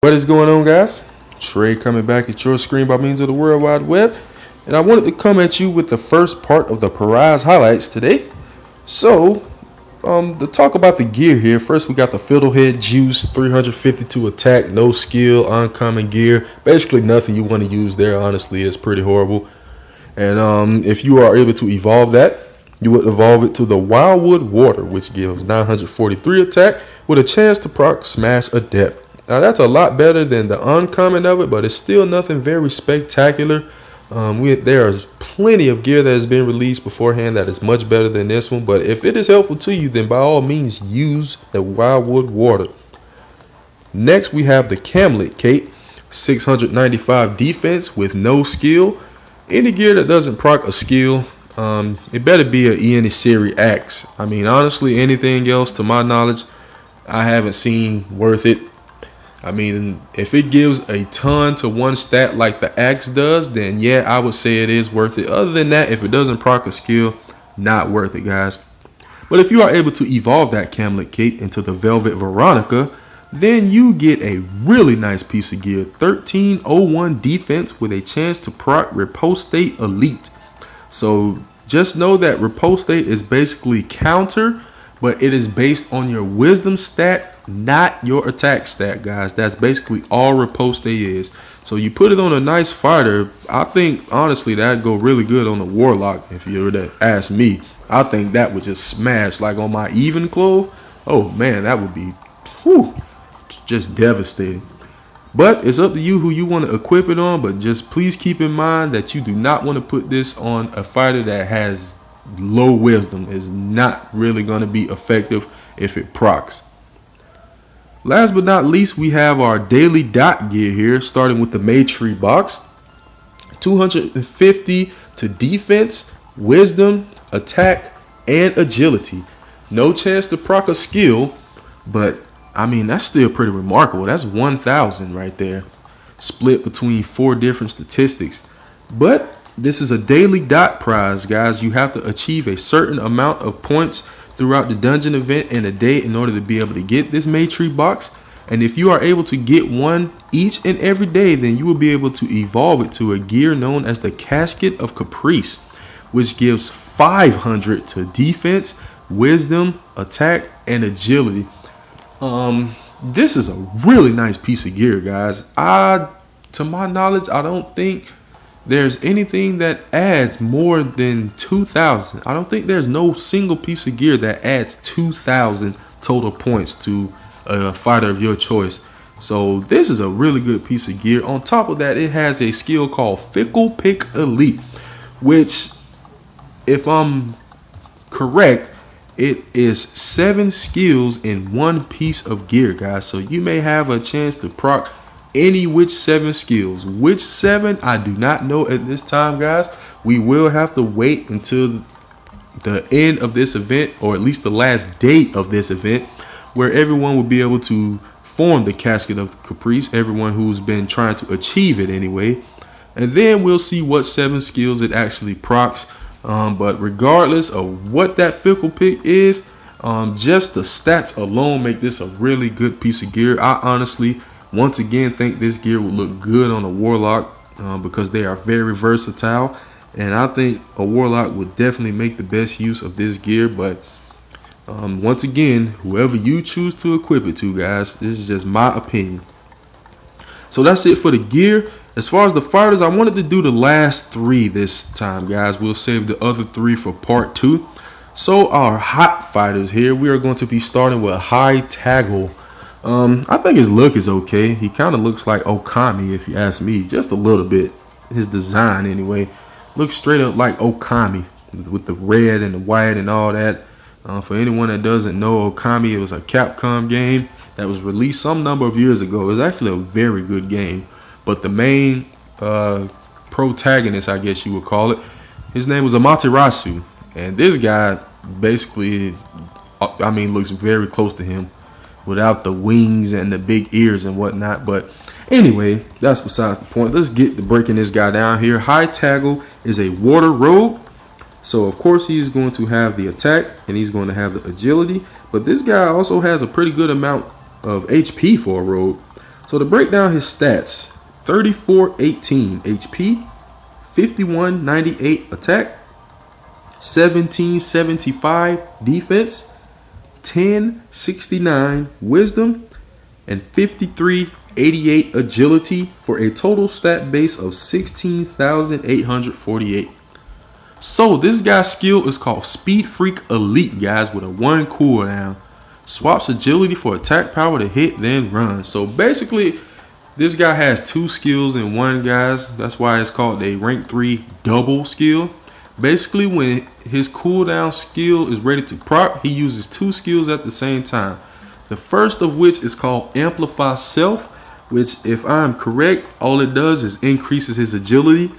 What is going on, guys? Trey coming back at your screen by means of the World Wide Web, and I wanted to come at you with the first part of the prize highlights today. So, to talk about the gear here, first we got the Fiddlehead Juice 352 attack, no skill, uncommon gear. Basically nothing you want to use there, honestly. It's pretty horrible. And if you are able to evolve that, you would evolve it to the Wildwood Water, which gives 943 attack with a chance to proc Smash Adept. Now that's a lot better than the uncommon of it, but it's still nothing very spectacular. There's plenty of gear that has been released beforehand that is much better than this one, but if it is helpful to you, then by all means use the Wildwood Water. Next we have the Camlet Cape, 695 defense with no skill. Any gear that doesn't proc a skill, it better be a Enisiri Axe. I mean, honestly, anything else to my knowledge I haven't seen worth it. I mean, if it gives a ton to one stat like the axe does, then yeah, I would say it is worth it. Other than that, if it doesn't proc a skill, not worth it, guys. But if you are able to evolve that Camlet Cape into the Velvet Veronica, then you get a really nice piece of gear. 1301 defense with a chance to proc Ripostate Elite. So just know that Ripostate is basically counter, but it is based on your wisdom stat, not your attack stat, guys. That's basically all Ripostate is. So you put it on a nice fighter, I think honestly that'd go really good on the Warlock. If you were to ask me, I think that would just smash. Like on my even clove, oh man, that would be just devastating. But it's up to you who you want to equip it on, but just please keep in mind that you do not want to put this on a fighter that has low wisdom. Is not really going to be effective if it procs. Last but not least, we have our daily dot gear here, starting with the Matey box. 250 to defense, wisdom, attack, and agility. No chance to proc a skill, but I mean that's still pretty remarkable. That's 1,000 right there, split between 4 different statistics. But this is a daily dot prize, guys. You have to achieve a certain amount of points throughout the dungeon event in a day in order to be able to get this Matey box. And if you are able to get one each and every day, then you will be able to evolve it to a gear known as the Casket of Caprice, which gives 500 to defense, wisdom, attack, and agility. This is a really nice piece of gear, guys. To my knowledge, I don't think there's anything that adds more than 2,000. I don't think there's no single piece of gear that adds 2,000 total points to a fighter of your choice. So this is a really good piece of gear. On top of that, it has a skill called Fickle Pick Elite, which, if I'm correct, it is 7 skills in one piece of gear, guys. So you may have a chance to proc any which 7 skills. Which 7, I do not know at this time, guys. We will have to wait until the end of this event, or at least the last date of this event, where everyone will be able to form the Casket of Caprice, everyone who's been trying to achieve it anyway. And then we'll see what 7 skills it actually procs. But regardless of what that Fickle Pick is, just the stats alone make this a really good piece of gear. I honestly, once again, think this gear would look good on a Warlock because they are very versatile. And I think a Warlock would definitely make the best use of this gear. But once again, whoever you choose to equip it to, guys, this is just my opinion. So that's it for the gear. As far as the fighters, I wanted to do the last 3 this time, guys. We'll save the other 3 for part 2. So our hot fighters here, we are going to be starting with Texel. I think his look is okay. He kind of looks like Okami, if you ask me, just a little bit. His design anyway looks straight up like Okami with the red and the white and all that. For anyone that doesn't know, Okami, it was a Capcom game that was released some number of years ago. It was actually a very good game. But the main protagonist, I guess you would call it, his name was Amaterasu. And this guy basically, I mean, looks very close to him without the wings and the big ears and whatnot. But anyway, that's besides the point. Let's get to breaking this guy down here. Texel is a water rogue. So, of course, he's going to have the attack and he's going to have the agility. But this guy also has a pretty good amount of HP for a rogue. So to break down his stats, 3418 HP, 5198 attack, 1775 defense, 1069 wisdom, and 5388 agility for a total stat base of 16,848. So this guy's skill is called Speed Freak Elite, guys, with a 1 cooldown. Swaps agility for attack power to hit, then run. So basically, this guy has 2 skills in one, guys. That's why it's called a rank 3 double skill. Basically, when his cooldown skill is ready to proc, he uses 2 skills at the same time. The first of which is called Amplify Self, which, if I'm correct, all it does is increases his agility.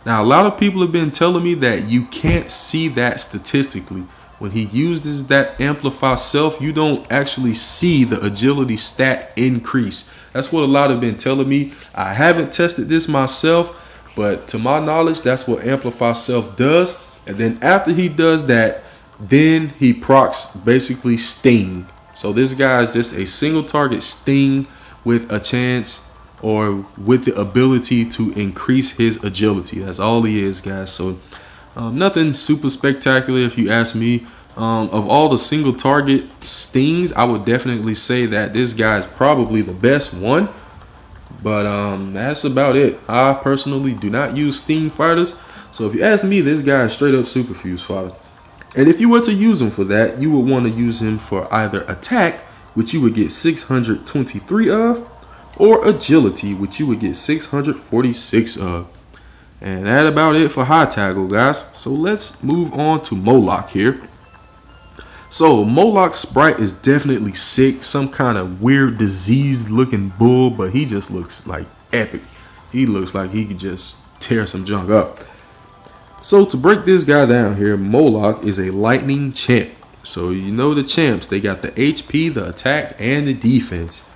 Now, a lot of people have been telling me that you can't see that statistically. When he uses that Amplify Self, you don't actually see the agility stat increase. That's what a lot have been telling me. I haven't tested this myself, but to my knowledge, that's what Amplify Self does. And then after he does that, then he procs basically Sting. So this guy is just a single target Sting with a chance, or with the ability to increase his agility. That's all he is, guys. So nothing super spectacular if you ask me. Of all the single target Stings, I would definitely say that this guy is probably the best one. But that's about it. I personally do not use Sting fighters. So if you ask me, this guy is straight up Superfuse fodder. And if you were to use him for that, you would want to use him for either attack, which you would get 623 of, or agility, which you would get 646 of. And that's about it for high tackle, guys. So let's move on to Moloch here. So Moloch's sprite is definitely sick, some kind of weird diseased looking bull, but he just looks like epic. He looks like he could just tear some junk up. So to break this guy down here, Moloch is a lightning champ. So you know the champs, they got the HP, the attack, and the defense.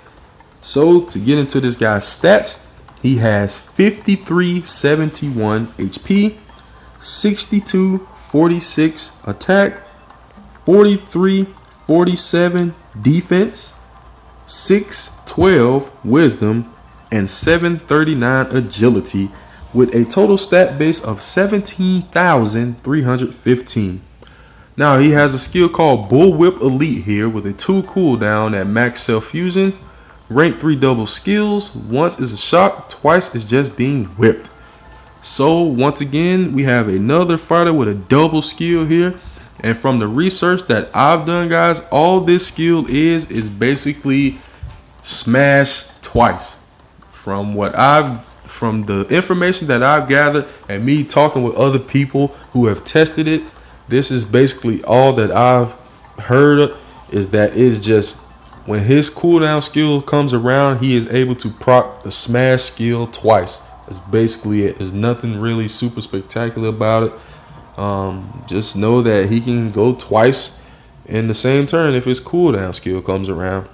So to get into this guy's stats, he has 5371 HP, 6246 attack, 4347 defense, 612 wisdom, and 739 agility, with a total stat base of 17,315. Now he has a skill called Bullwhip Elite here with a 2 cooldown at max self fusion. Rank 3 double skills. Once is a shock, twice is just being whipped. So once again, we have another fighter with a double skill here. And from the research that I've done, guys, all this skill is basically smash twice. From the information that I've gathered and me talking with other people who have tested it, this is basically all that I've heard, is that it's just when his cooldown skill comes around, he is able to proc the smash skill twice. That's basically it. There's nothing really super spectacular about it. Just know that he can go twice in the same turn if his cooldown skill comes around.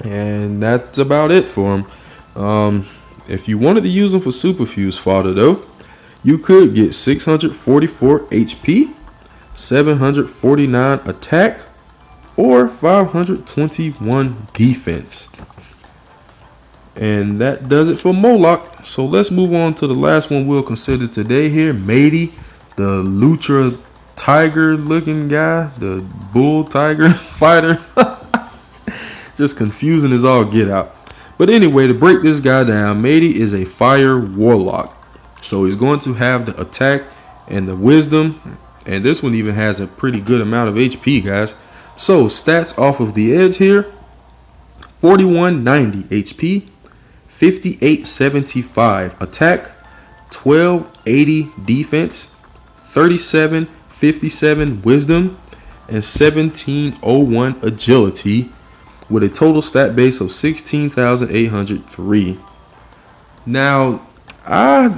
And that's about it for him. If you wanted to use him for Superfuse fodder though, you could get 644 HP, 749 attack, or 521 defense. And that does it for Moloch. So let's move on to the last one we'll consider today here, Matey, the Lucha Tiger looking guy, the Bull Tiger fighter. Just confusing as all get out. But anyway, to break this guy down, Matey is a fire warlock. So he's going to have the attack and the wisdom. And this one even has a pretty good amount of HP, guys. So stats off of the edge here: 4190 HP, 5875 attack, 1280 defense, 3757 wisdom, and 1701 agility, with a total stat base of 16,803. Now, I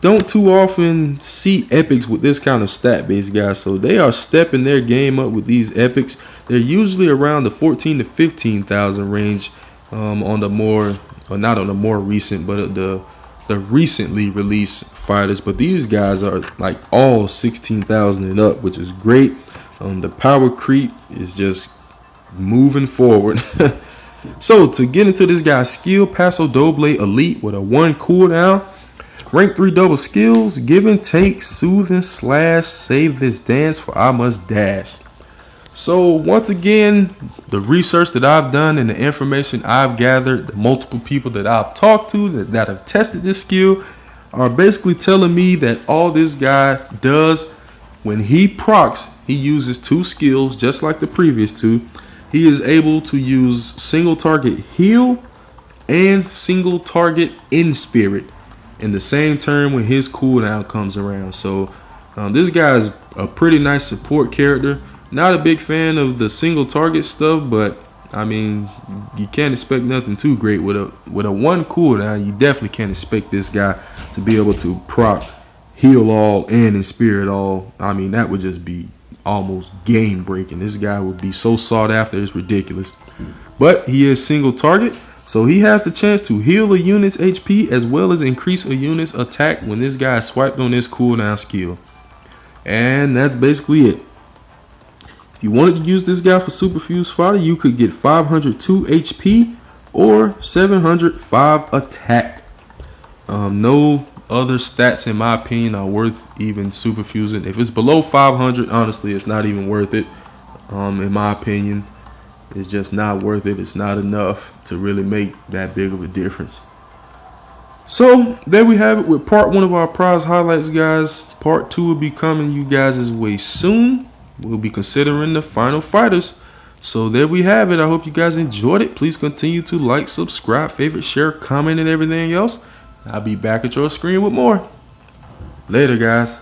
don't too often see epics with this kind of stat base, guys, so they are stepping their game up with these epics. They're usually around the 14 to 15,000 range on the more, or not on the more recent, but the recently released fighters. But these guys are like all 16,000 and up, which is great. The power creep is just moving forward. So to get into this guy's skill, Paso Doble Elite with a 1 cooldown. Rank 3 double skills, give and take, soothe and slash, save this dance for I must dash. So once again, the research that I've done and the information I've gathered, the multiple people that I've talked to that have tested this skill are basically telling me that all this guy does when he procs, he uses 2 skills just like the previous 2. He is able to use single target heal and single target in spirit in the same turn when his cooldown comes around. So this guy is a pretty nice support character. Not a big fan of the single target stuff, but I mean, you can't expect nothing too great with a 1 cooldown. You definitely can't expect this guy to be able to proc heal all and in spirit all. I mean, that would just be almost game breaking. This guy would be so sought after, it's ridiculous. But he is single target, so he has the chance to heal a unit's HP as well as increase a unit's attack when this guy is swiped on this cooldown skill. And that's basically it. If you wanted to use this guy for super fuse fodder, you could get 502 HP or 705 attack. No other stats in my opinion are worth even super fusing. If it's below 500, honestly, it's not even worth it. In my opinion, it's just not worth it. It's not enough to really make that big of a difference. So there we have it with part 1 of our prize highlights, guys. Part 2 will be coming you guys' way soon. We'll be considering the final fighters. So there we have it. I hope you guys enjoyed it. Please continue to like, subscribe, favorite, share, comment, and everything else. I'll be back at your screen with more. Later, guys.